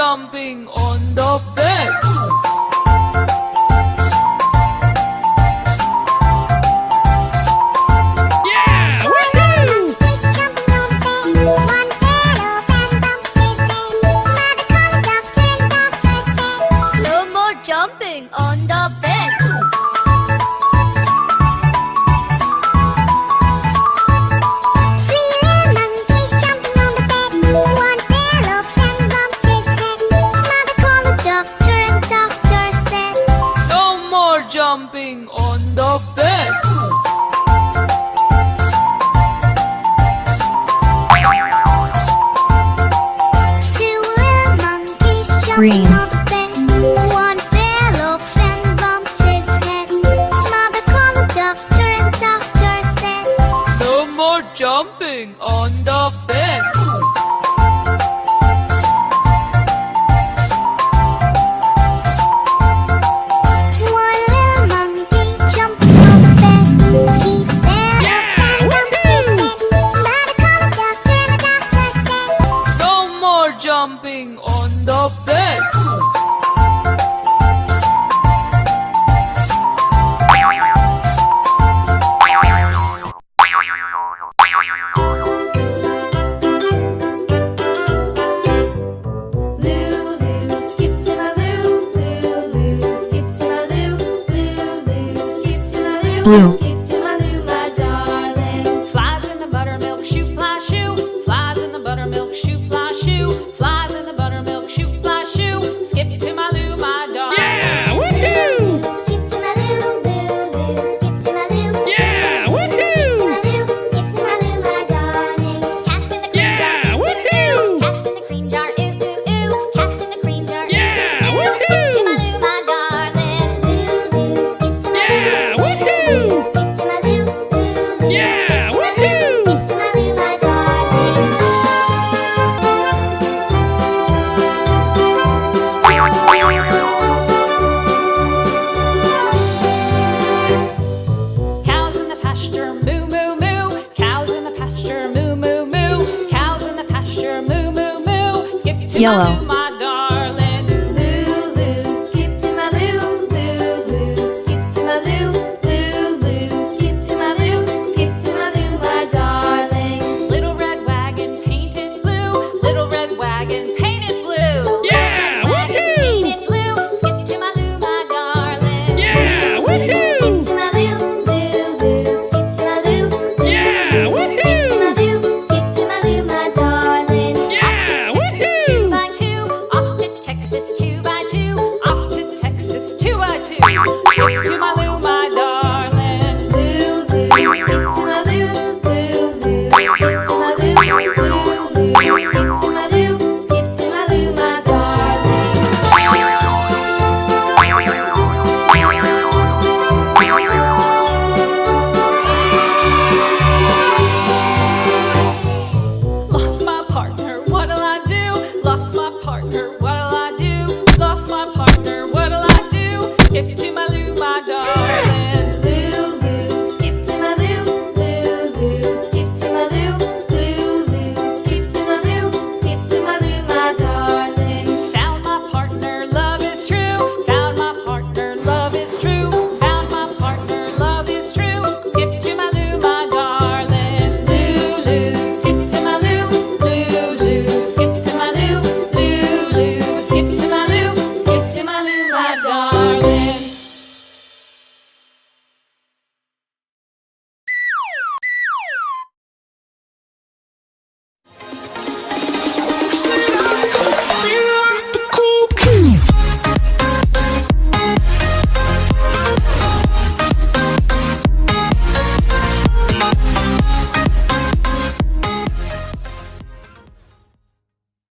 jumping on the bed. Yeah! Woohoo! No more jumping on the bed. Jumping on the bed. Two little monkeys jumping on the bed. One fell off and bumped his head. Mother called the doctor and doctor said, No more jumping on the bed. Jumping on the bed. Lulu, skip to my loo. Lulu, skip to my loo. Lulu, skip to my loo. Blue. Skip to my loo, my darling. Flies in the buttermilk shoe, fly shoe. Flies in the buttermilk shoe, fly shoe. Flies in the buttermilk shoe, fly shoe. Skip to my loo, my darling. Yeah! Woohoo! Skip to my loo, Lulu, skip to my loo. Yeah! Woohoo! Skip to my loo, my darling. Cats in the cream Yeah! jar, Woohoo! cats in the cream jar, ooh ooh ooh. Cats in the cream jar, Yeah! ooh ooh. Woohoo! Skip to my loo, my darling. Lulu, skip to my Yeah! loo. Woohoo! Skip to my loo, Lulu. Yeah! Skip to my loo, Woohoo! skip to my loo, my darling. Cows in the pasture, moo moo moo. Cows in the pasture, moo moo moo. Cows in the pasture, moo moo moo. Skip to Yellow. my loo, my